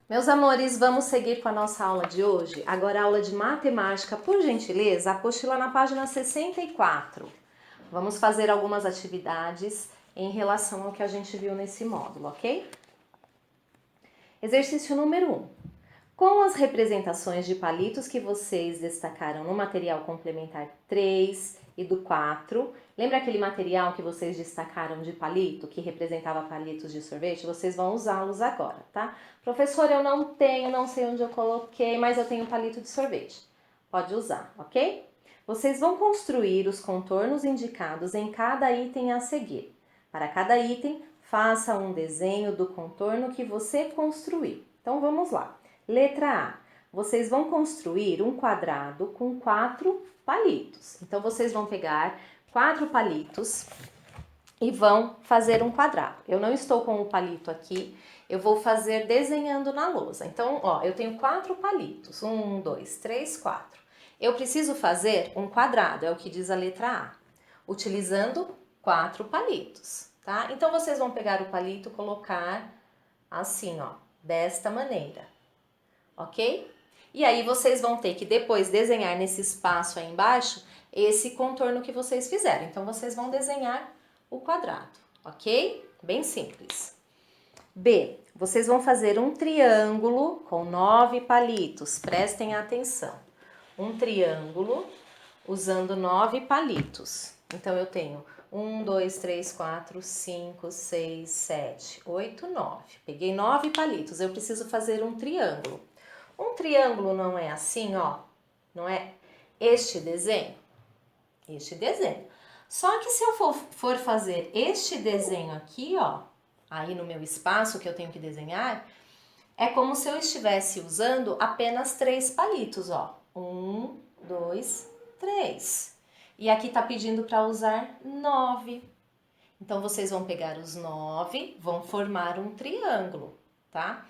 Meus amores, vamos seguir com a nossa aula de hoje. Agora a aula de matemática, por gentileza, apostila na página 64. Vamos fazer algumas atividades em relação ao que a gente viu nesse módulo, ok? Exercício número 1. Com as representações de palitos que vocês destacaram no material complementar 3 e do 4, lembra aquele material que vocês destacaram de palito, que representava palitos de sorvete? Vocês vão usá-los agora, tá? Professor, eu não tenho, não sei onde eu coloquei, mas eu tenho palito de sorvete. Pode usar, ok? Vocês vão construir os contornos indicados em cada item a seguir. Para cada item, faça um desenho do contorno que você construiu. Então vamos lá. Letra A. Vocês vão construir um quadrado com 4 palitos. Então, vocês vão pegar 4 palitos e vão fazer um quadrado. Eu não estou com o palito aqui, eu vou fazer desenhando na lousa. Então, ó, eu tenho 4 palitos. 1, 2, 3, 4. Eu preciso fazer um quadrado, é o que diz a letra A, utilizando 4 palitos, tá? Então, vocês vão pegar o palito e colocar assim, ó, desta maneira. Ok? E aí vocês vão ter que depois desenhar nesse espaço aí embaixo esse contorno que vocês fizeram. Então vocês vão desenhar o quadrado, ok? Bem simples. B. Vocês vão fazer um triângulo com 9 palitos. Prestem atenção. Um triângulo usando 9 palitos. Então eu tenho 1, 2, 3, 4, 5, 6, 7, 8, 9. Peguei 9 palitos. Eu preciso fazer um triângulo. Um triângulo não é assim, ó, não é este desenho? Este desenho. Só que se eu for fazer este desenho aqui, ó, aí no meu espaço que eu tenho que desenhar, é como se eu estivesse usando apenas 3 palitos, ó. 1, 2, 3. E aqui tá pedindo para usar 9. Então, vocês vão pegar os 9, vão formar um triângulo, tá?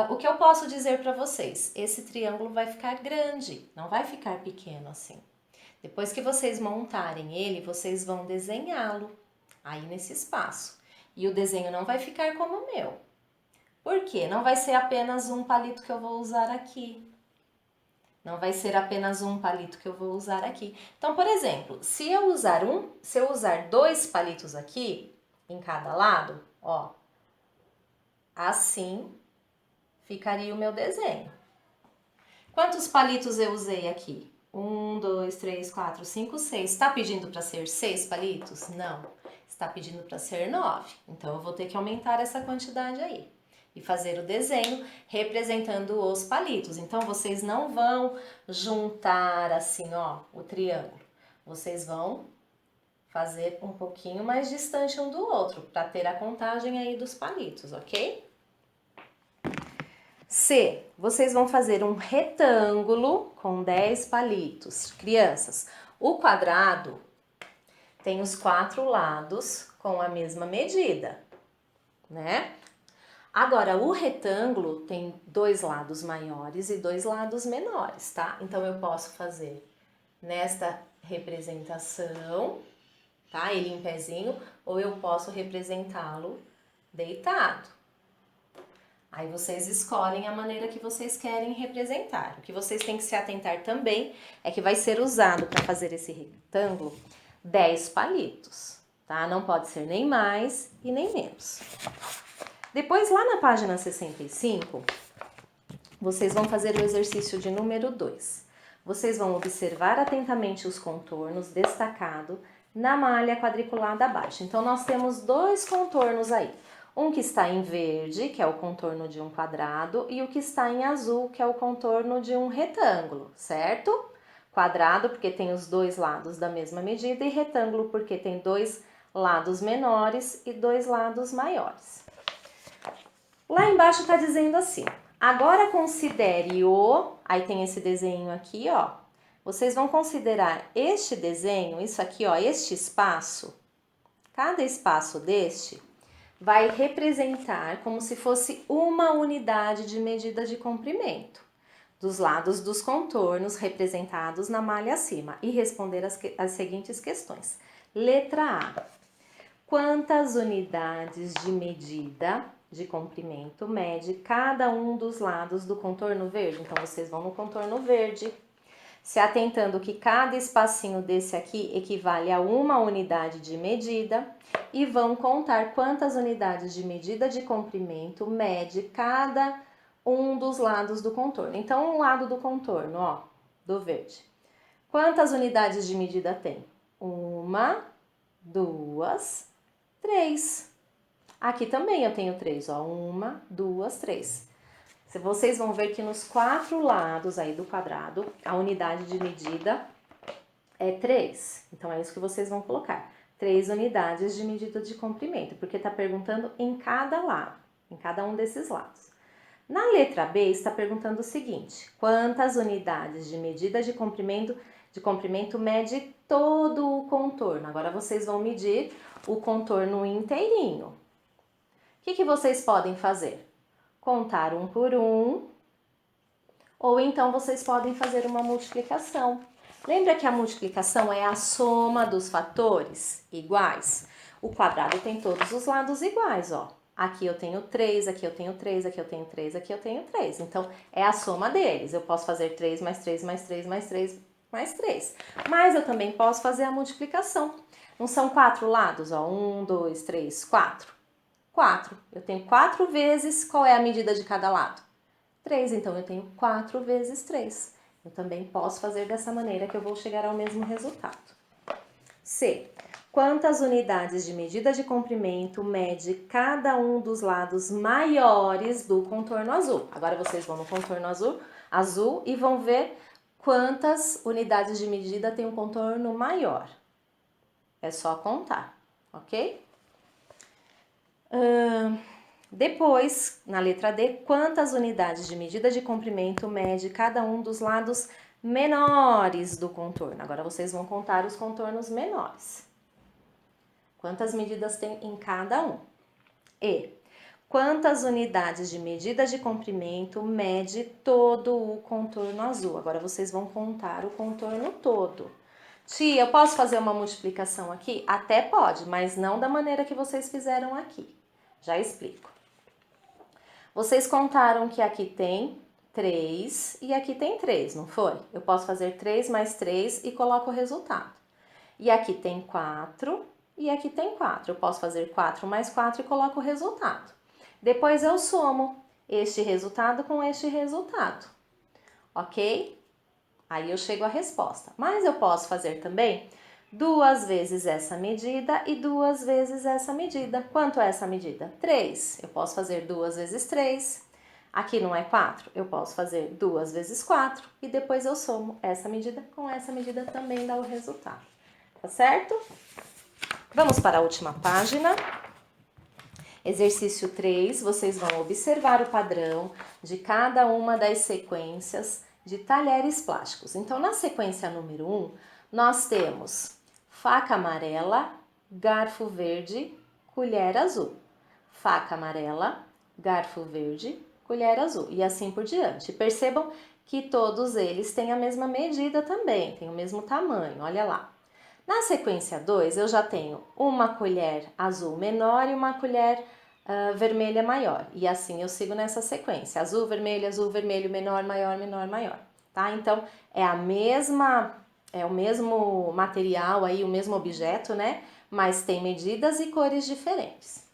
O que eu posso dizer para vocês? Esse triângulo vai ficar grande, não vai ficar pequeno assim. Depois que vocês montarem ele, vocês vão desenhá-lo aí nesse espaço. E o desenho não vai ficar como o meu. Por quê? Não vai ser apenas um palito que eu vou usar aqui. Não vai ser apenas um palito que eu vou usar aqui. Então, por exemplo, se eu usar 2 palitos aqui, em cada lado, ó, assim ficaria o meu desenho. Quantos palitos eu usei aqui? 1, 2, 3, 4, 5, 6. Está pedindo para ser 6 palitos? Não. Está pedindo para ser 9. Então, eu vou ter que aumentar essa quantidade aí. E fazer o desenho representando os palitos. Então, vocês não vão juntar assim, ó, o triângulo. Vocês vão fazer um pouquinho mais distante um do outro, para ter a contagem aí dos palitos, ok? C. Vocês vão fazer um retângulo com 10 palitos. Crianças, o quadrado tem os 4 lados com a mesma medida, né? Agora, o retângulo tem 2 lados maiores e 2 lados menores, tá? Então, eu posso fazer nesta representação, tá? Ele em pezinho, ou eu posso representá-lo deitado. Aí vocês escolhem a maneira que vocês querem representar. O que vocês têm que se atentar também é que vai ser usado para fazer esse retângulo 10 palitos, tá? Não pode ser nem mais e nem menos. Depois, lá na página 65, vocês vão fazer o exercício de número 2. Vocês vão observar atentamente os contornos destacados na malha quadriculada abaixo. Então, nós temos 2 contornos aí. Um que está em verde, que é o contorno de um quadrado, e o que está em azul, que é o contorno de um retângulo, certo? Quadrado, porque tem os 2 lados da mesma medida, e retângulo, porque tem 2 lados menores e 2 lados maiores. Lá embaixo está dizendo assim, agora considere o... Aí tem esse desenho aqui, ó. Vocês vão considerar este desenho, isso aqui, ó, este espaço, cada espaço deste vai representar como se fosse uma unidade de medida de comprimento dos lados dos contornos representados na malha acima e responder as seguintes questões. Letra A. Quantas unidades de medida de comprimento mede cada um dos lados do contorno verde. Então, vocês vão no contorno verde, se atentando que cada espacinho desse aqui equivale a uma unidade de medida e vão contar quantas unidades de medida de comprimento mede cada um dos lados do contorno. Então, um lado do contorno, ó, do verde. Quantas unidades de medida tem? 1, 2, 3. Aqui também eu tenho 3, ó. 1, 2, 3. Vocês vão ver que nos 4 lados aí do quadrado, a unidade de medida é 3. Então, é isso que vocês vão colocar. 3 unidades de medida de comprimento, porque está perguntando em cada lado, em cada um desses lados. Na letra B, está perguntando o seguinte: quantas unidades de medida de comprimento mede todo o contorno? Agora, vocês vão medir o contorno inteirinho. O que vocês podem fazer? Contar um por um, ou então vocês podem fazer uma multiplicação. Lembra que a multiplicação é a soma dos fatores iguais? O quadrado tem todos os lados iguais, ó. Aqui eu tenho 3, aqui eu tenho 3, aqui eu tenho 3, aqui eu tenho 3. Então, é a soma deles. Eu posso fazer 3 mais 3 mais 3 mais 3 mais 3. Mas eu também posso fazer a multiplicação. Não são 4 lados, ó. 1, 2, 3, 4. 4. Eu tenho 4 vezes, qual é a medida de cada lado? 3, então eu tenho 4 vezes 3. Eu também posso fazer dessa maneira que eu vou chegar ao mesmo resultado. C. Quantas unidades de medida de comprimento mede cada um dos lados maiores do contorno azul? Agora vocês vão no contorno azul e vão ver quantas unidades de medida tem um contorno maior. É só contar, ok? Depois, na letra D, quantas unidades de medida de comprimento mede cada um dos lados menores do contorno? Agora vocês vão contar os contornos menores. Quantas medidas tem em cada um? E quantas unidades de medida de comprimento mede todo o contorno azul? Agora vocês vão contar o contorno todo. Tia, eu posso fazer uma multiplicação aqui? Até pode, mas não da maneira que vocês fizeram aqui. Já explico. Vocês contaram que aqui tem 3 e aqui tem 3, não foi? Eu posso fazer 3 mais 3 e coloco o resultado. E aqui tem 4 e aqui tem 4. Eu posso fazer 4 mais 4 e coloco o resultado. Depois eu somo este resultado com este resultado, ok? Aí eu chego à resposta. Mas eu posso fazer também 2 vezes essa medida e 2 vezes essa medida. Quanto é essa medida? 3. Eu posso fazer 2 vezes 3. Aqui não é 4? Eu posso fazer 2 vezes 4 e depois eu somo essa medida com essa medida, também dá o resultado. Tá certo? Vamos para a última página. Exercício 3, vocês vão observar o padrão de cada uma das sequências de talheres plásticos. Então, na sequência número 1, nós temos faca amarela, garfo verde, colher azul. Faca amarela, garfo verde, colher azul e assim por diante. Percebam que todos eles têm a mesma medida também, têm o mesmo tamanho, olha lá. Na sequência 2, eu já tenho uma colher azul menor e uma colher vermelha maior. E assim eu sigo nessa sequência. Azul, vermelho, menor, maior, menor, maior. Tá? Então, é o mesmo material aí, o mesmo objeto, né? Mas tem medidas e cores diferentes.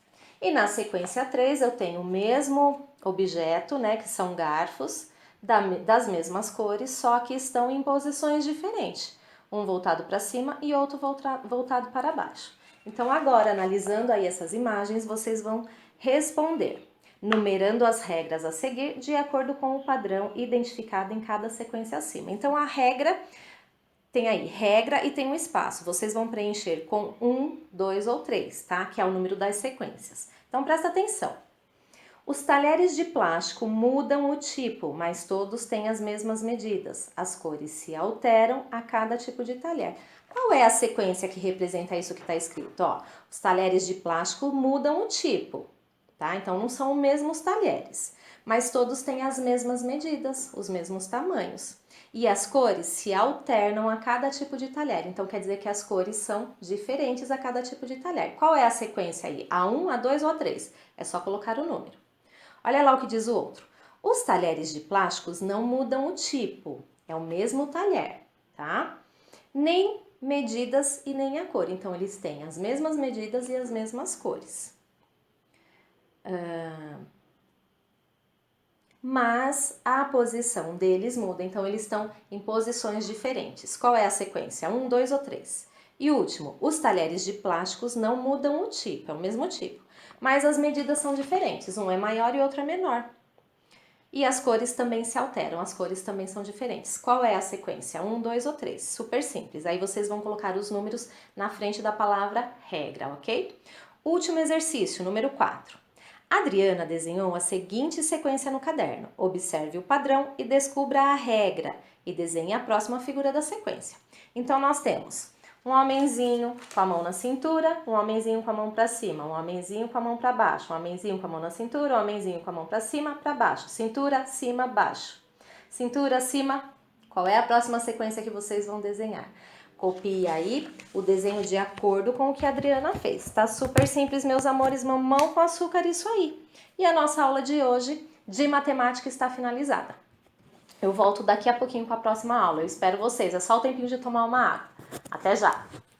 E na sequência 3, eu tenho o mesmo objeto, né? Que são garfos das mesmas cores, só que estão em posições diferentes. Um voltado para cima e outro voltado para baixo. Então, agora, analisando aí essas imagens, vocês vão responder, numerando as regras a seguir de acordo com o padrão identificado em cada sequência acima. Então, a regra, tem aí regra e tem um espaço. Vocês vão preencher com 1, 2 ou 3, tá? Que é o número das sequências. Então, presta atenção. Os talheres de plástico mudam o tipo, mas todos têm as mesmas medidas. As cores se alteram a cada tipo de talher. Qual é a sequência que representa isso que está escrito? Ó, os talheres de plástico mudam o tipo, tá? Então, não são os mesmos talheres. mas todos têm as mesmas medidas, os mesmos tamanhos. E as cores se alternam a cada tipo de talher, então quer dizer que as cores são diferentes a cada tipo de talher. Qual é a sequência aí? A1, A2 ou A3? É só colocar o número. Olha lá o que diz o outro. Os talheres de plásticos não mudam o tipo, é o mesmo talher, tá? Nem medidas e nem a cor, então eles têm as mesmas medidas e as mesmas cores. Mas a posição deles muda, então eles estão em posições diferentes. Qual é a sequência? 1, 2 ou 3? E último, os talheres de plásticos não mudam o tipo, é o mesmo tipo, mas as medidas são diferentes, um é maior e outro é menor. E as cores também se alteram, as cores também são diferentes. Qual é a sequência? 1, 2 ou 3? Super simples. Aí vocês vão colocar os números na frente da palavra regra, ok? Último exercício, número 4. Adriana desenhou a seguinte sequência no caderno. Observe o padrão e descubra a regra e desenhe a próxima figura da sequência. Então nós temos um homenzinho com a mão na cintura, um homenzinho com a mão para cima, um homenzinho com a mão para baixo, um homenzinho com a mão na cintura, um homenzinho com a mão para cima, para baixo, cintura, cima, baixo, cintura, cima. Qual é a próxima sequência que vocês vão desenhar? Copie aí o desenho de acordo com o que a Adriana fez. Tá super simples, meus amores, mamão com açúcar, isso aí. E a nossa aula de hoje de matemática está finalizada. Eu volto daqui a pouquinho com a próxima aula. Eu espero vocês. É só o tempinho de tomar uma água. Até já!